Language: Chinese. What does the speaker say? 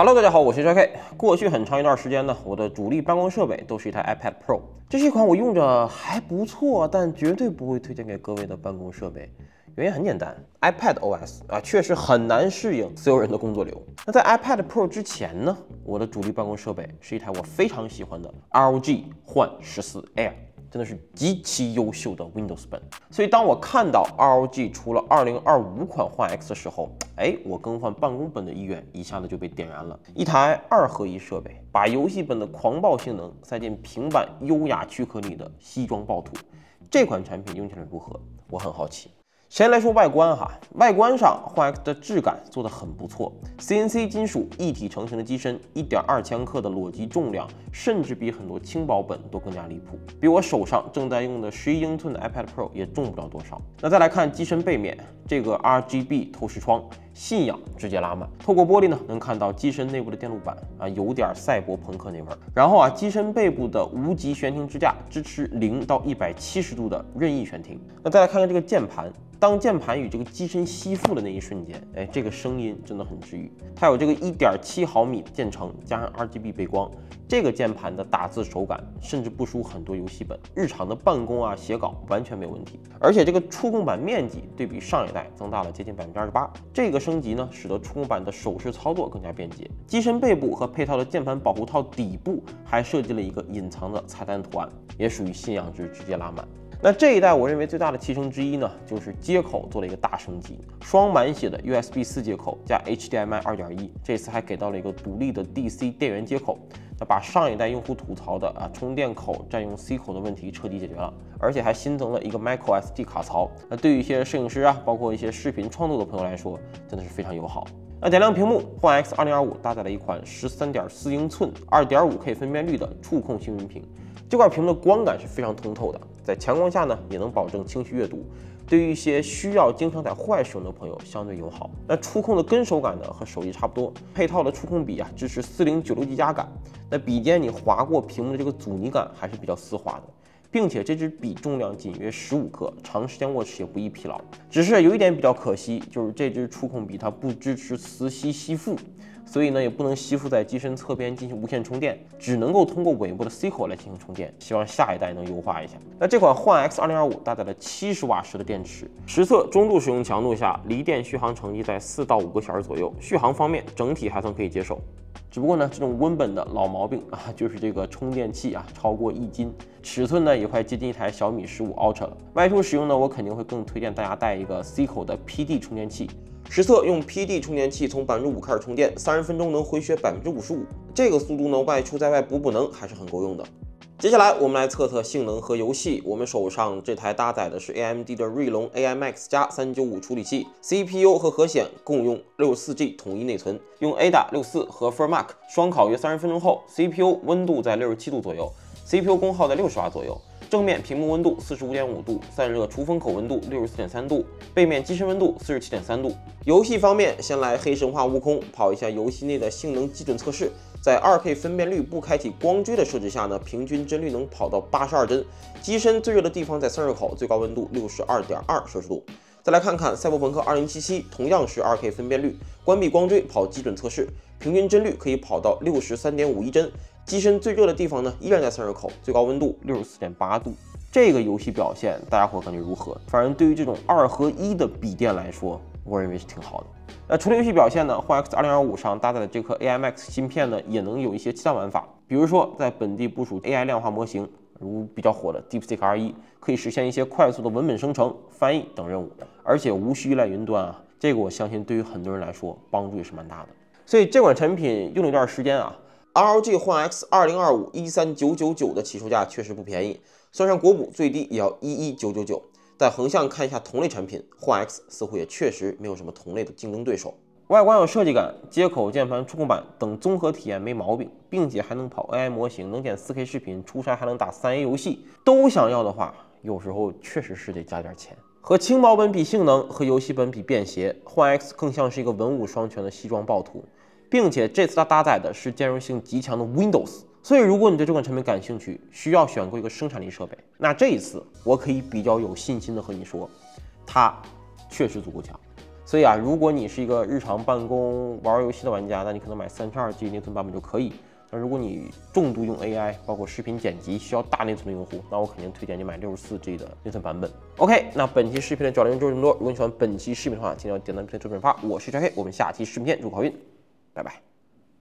Hello， 大家好，我是 JK。过去很长一段时间呢，我的主力办公设备都是一台 iPad Pro， 这是一款我用着还不错，但绝对不会推荐给各位的办公设备。原因很简单 ，iPad OS 确实很难适应所有人的工作流。那在 iPad Pro 之前呢，我的主力办公设备是一台我非常喜欢的 ROG One 14 Air。真的是极其优秀的 Windows 本，所以当我看到 ROG 出了2025款One X 的时候，我更换办公本的意愿一下子就被点燃了。一台2合1设备，把游戏本的狂暴性能塞进平板优雅躯壳里的西装暴徒，这款产品用起来如何？我很好奇。先来说外观哈，外观上One X 的质感做得很不错 ，CNC 金属一体成型的机身，1.2千克的裸机重量，甚至比很多轻薄本都更加离谱，比我手上正在用的11英寸的 iPad Pro 也重不了多少。那再来看机身背面，这个 RGB 透视窗，信仰直接拉满，透过玻璃呢能看到机身内部的电路板有点赛博朋克那味儿。然后机身背部的无极悬停支架支持0到170度的任意悬停。那再来看看这个键盘。当键盘与这个机身吸附的那一瞬间，这个声音真的很治愈。它有这个1.7毫米键程加上 RGB 背光，这个键盘的打字手感甚至不输很多游戏本，日常的办公写稿完全没有问题。而且这个触控板面积对比上一代增大了接近28%，这个升级呢，使得触控板的手势操作更加便捷。机身背部和配套的键盘保护套底部还设计了一个隐藏的菜单图案，也属于信仰值直接拉满。那这一代我认为最大的提升之一呢，就是接口做了一个大升级，双满血的 USB-4 接口加 HDMI 2.1，这次还给到了一个独立的 DC 电源接口，那把上一代用户吐槽的充电口占用 C 口的问题彻底解决了，而且还新增了一个 microSD 卡槽。那对于一些摄影师包括一些视频创作的朋友来说，真的是非常友好。那点亮屏幕，One X 2025搭载了一款13.4英寸 2.5K 分辨率的触控星云屏，这块屏幕的光感是非常通透的，在强光下呢也能保证清晰阅读，对于一些需要经常在户外使用的朋友相对友好。那触控的跟手感呢和手机差不多，配套的触控笔支持4096级夹感，那笔尖你划过屏幕的这个阻尼感还是比较丝滑的。并且这支笔重量仅约15克，长时间握持也不易疲劳。只是有一点比较可惜，就是这支触控笔它不支持磁吸吸附，所以呢也不能吸附在机身侧边进行无线充电，只能够通过尾部的 C 口来进行充电。希望下一代能优化一下。那这款One X 2025搭载了70瓦时的电池，实测中度使用强度下，离电续航成绩在4到5个小时左右。续航方面整体还算可以接受。只不过呢，这种温本的老毛病就是这个充电器超过1斤，尺寸呢也快接近一台小米15 Ultra 了。外出使用呢，我肯定会更推荐大家带一个 C 口的 PD 充电器。实测用 PD 充电器从5%开始充电，30分钟能回血55%，这个速度呢，外出在外补能还是很够用的。接下来我们来测测性能和游戏。我们手上这台搭载的是 AMD 的锐龙 AI Max 加395处理器 ，CPU 和核显共用 64G 统一内存，用 AIDA64 和 FurMark 双烤约30分钟后 ，CPU 温度在67度左右 ，CPU 功耗在60瓦左右。正面屏幕温度45.5度，散热出风口温度64.3度，背面机身温度47.3度。游戏方面，先来黑神话悟空跑一下游戏内的性能基准测试。在 2K 分辨率不开启光追的设置下呢，平均帧率能跑到82帧。机身最热的地方在散热口，最高温度62.2摄氏度。再来看看赛博朋克2077，同样是 2K 分辨率，关闭光追跑基准测试，平均帧率可以跑到63.51帧。机身最热的地方呢，依然在散热口，最高温度64.8度。这个游戏表现，大家伙感觉如何？反正对于这种2合1的笔电来说，我认为是挺好的。那除了游戏表现呢，One X 2025上搭载的这颗 AI Max 芯片呢，也能有一些其他玩法，比如说在本地部署 AI 量化模型，如比较火的 DeepSeek R1，可以实现一些快速的文本生成、翻译等任务，而且无需依赖云端这个我相信对于很多人来说帮助也是蛮大的。所以这款产品用了一段时间ROG One X 2025 13999的起售价确实不便宜，算上国补最低也要11999。但横向看一下同类产品，One X 似乎也确实没有什么同类的竞争对手。外观有设计感，接口、键盘、触控板等综合体验没毛病，并且还能跑 AI 模型，能剪 4K 视频，出差还能打3A 游戏，都想要的话，有时候确实是得加点钱。和轻薄本比性能，和游戏本比便携，One X 更像是一个文武双全的西装暴徒。并且这次它搭载的是兼容性极强的 Windows， 所以如果你对这款产品感兴趣，需要选购一个生产力设备，那这一次我可以比较有信心的和你说，它确实足够强。所以啊，如果你是一个日常办公玩游戏的玩家，那你可能买32G 内存版本就可以。那如果你重度用 AI，包括视频剪辑需要大内存的用户，那我肯定推荐你买64G 的内存版本。OK， 那本期视频的教练就是这么多。如果你喜欢本期视频的话，记得要点赞、评论、转发。我是 JK， 我们下期视频见，祝好运，拜拜。